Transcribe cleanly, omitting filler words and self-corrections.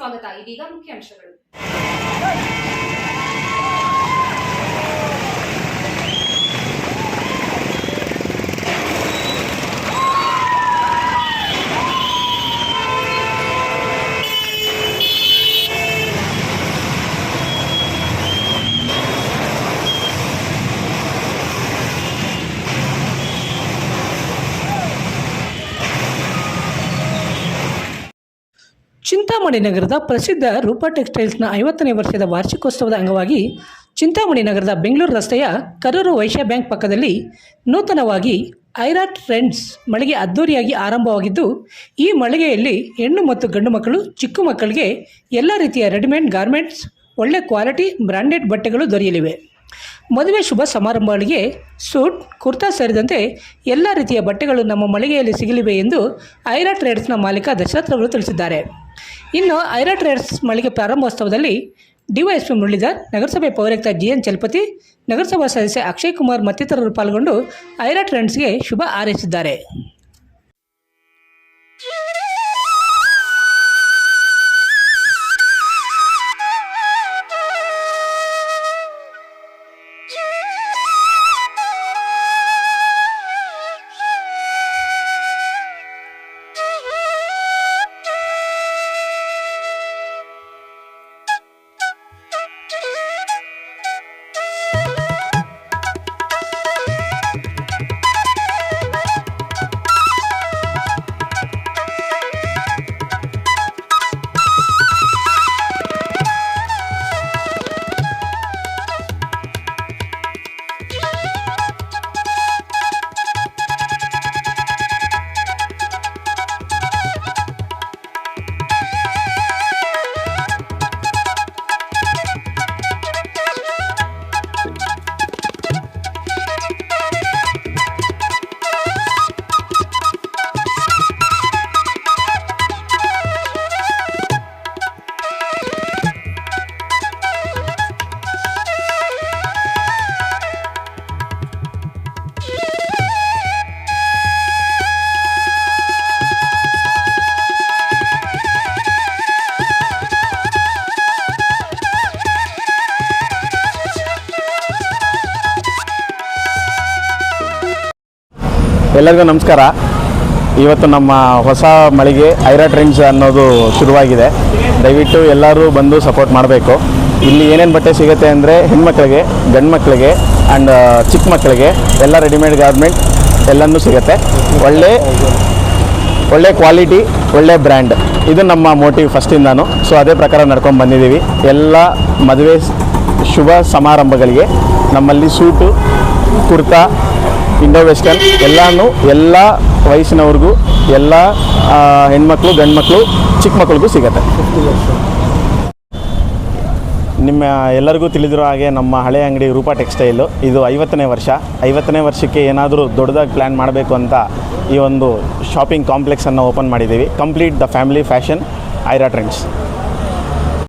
ಸ್ವಾಗತ. ಇದೀಗ ಮುಖ್ಯಾಂಶಗಳು. ಚಿಂತಾಮಣಿ ನಗರದ ಪ್ರಸಿದ್ಧ ರೂಪಾ ಟೆಕ್ಸ್ಟೈಲ್ಸ್ನ 50ನೇ ವರ್ಷದ ವಾರ್ಷಿಕೋತ್ಸವದ ಅಂಗವಾಗಿ ಚಿಂತಾಮಣಿ ನಗರದ ಬೆಂಗಳೂರು ರಸ್ತೆಯ ಕರೂರು ವೈಶ್ಯ ಬ್ಯಾಂಕ್ ಪಕ್ಕದಲ್ಲಿ ನೂತನವಾಗಿ ಐರಾ ಟ್ರೆಂಡ್ಸ್ ಮಳಿಗೆ ಅದ್ದೂರಿಯಾಗಿ ಆರಂಭವಾಗಿದ್ದು, ಈ ಮಳಿಗೆಯಲ್ಲಿ ಹೆಣ್ಣು ಮತ್ತು ಗಂಡು ಮಕ್ಕಳು, ಚಿಕ್ಕ ಮಕ್ಕಳಿಗೆ ಎಲ್ಲ ರೀತಿಯ ರೆಡಿಮೇಡ್ ಗಾರ್ಮೆಂಟ್ಸ್, ಒಳ್ಳೆ ಕ್ವಾಲಿಟಿ ಬ್ರಾಂಡೆಡ್ ಬಟ್ಟೆಗಳು ದೊರೆಯಲಿವೆ. ಮದುವೆ ಶುಭ ಸಮಾರಂಭಗಳಿಗೆ ಸೂಟ್, ಕುರ್ತಾ ಸೇರಿದಂತೆ ಎಲ್ಲ ರೀತಿಯ ಬಟ್ಟೆಗಳು ನಮ್ಮ ಮಳಿಗೆಯಲ್ಲಿ ಸಿಗಲಿವೆ ಎಂದು ಐರಾ ಟ್ರೇಡ್ಸ್ನ ಮಾಲೀಕ ದಶರಥ್ ಅವರು ತಿಳಿಸಿದ್ದಾರೆ. ಇನ್ನು ಐರಾ ಟ್ರೇಡ್ಸ್ ಮಳಿಗೆ ಪ್ರಾರಂಭೋತ್ಸವದಲ್ಲಿ ಡಿವೈಎಸ್ಪಿ ಮುರಳೀಧರ್, ನಗರಸಭೆ ಪೌರಾಯುಕ್ತ ಜಿಎನ್ ಚಲಪತಿ, ನಗರಸಭಾ ಸದಸ್ಯ ಅಕ್ಷಯ್ ಕುಮಾರ್ ಮತ್ತಿತರರು ಪಾಲ್ಗೊಂಡು ಐರಾ ಟ್ರೆಂಡ್ಸ್ಗೆ ಶುಭ ಹಾರೈಸಿದ್ದಾರೆ. ಎಲ್ಲರಿಗೂ ನಮಸ್ಕಾರ. ಇವತ್ತು ನಮ್ಮ ಹೊಸ ಮಳಿಗೆ ಐರಾ ಟ್ರೆಂಡ್ಸ್ ಅನ್ನೋದು ಶುರುವಾಗಿದೆ. ದಯವಿಟ್ಟು ಎಲ್ಲರೂ ಬಂದು ಸಪೋರ್ಟ್ ಮಾಡಬೇಕು. ಇಲ್ಲಿ ಏನೇನು ಬಟ್ಟೆ ಸಿಗುತ್ತೆ ಅಂದರೆ ಹೆಣ್ಮಕ್ಳಿಗೆ, ಗಂಡು ಮಕ್ಕಳಿಗೆ ಆ್ಯಂಡ್ ಚಿಕ್ಕ ಮಕ್ಕಳಿಗೆ ಎಲ್ಲ ರೆಡಿಮೇಡ್ ಗಾರ್ಮೆಂಟ್ ಎಲ್ಲನೂ ಸಿಗುತ್ತೆ. ಒಳ್ಳೆ ಕ್ವಾಲಿಟಿ, ಒಳ್ಳೆ ಬ್ರ್ಯಾಂಡ್, ಇದು ನಮ್ಮ ಮೋಟಿವ್ ಫಸ್ಟಿಂದಾನು. ಸೊ ಅದೇ ಪ್ರಕಾರ ನಡ್ಕೊಂಡು ಬಂದಿದ್ದೀವಿ. ಎಲ್ಲ ಮದುವೆ ಶುಭ ಸಮಾರಂಭಗಳಿಗೆ ನಮ್ಮಲ್ಲಿ ಸೂಟು, ಕುರ್ತಾ, ಇಂಡೋ ವೆಸ್ಟರ್ನ್ ಎಲ್ಲ ವಯಸ್ಸಿನವ್ರಿಗೂ, ಎಲ್ಲ ಹೆಣ್ಮಕ್ಳು, ಗಂಡು ಮಕ್ಕಳು, ಚಿಕ್ಕ ಮಕ್ಕಳಿಗೂ ಸಿಗುತ್ತೆ. ನಿಮ್ಮ ಎಲ್ಲರಿಗೂ ತಿಳಿದಿರೋ ಹಾಗೆ ನಮ್ಮ ಹಳೆ ಅಂಗಡಿ ರೂಪಾ ಟೆಕ್ಸ್ಟೈಲು ಇದು 50ನೇ ವರ್ಷ. 50ನೇ ವರ್ಷಕ್ಕೆ ಏನಾದರೂ ದೊಡ್ಡದಾಗಿ ಪ್ಲ್ಯಾನ್ ಮಾಡಬೇಕು ಅಂತ ಈ ಒಂದು ಶಾಪಿಂಗ್ ಕಾಂಪ್ಲೆಕ್ಸನ್ನು ಓಪನ್ ಮಾಡಿದ್ದೀವಿ. Complete the family fashion Aira trends.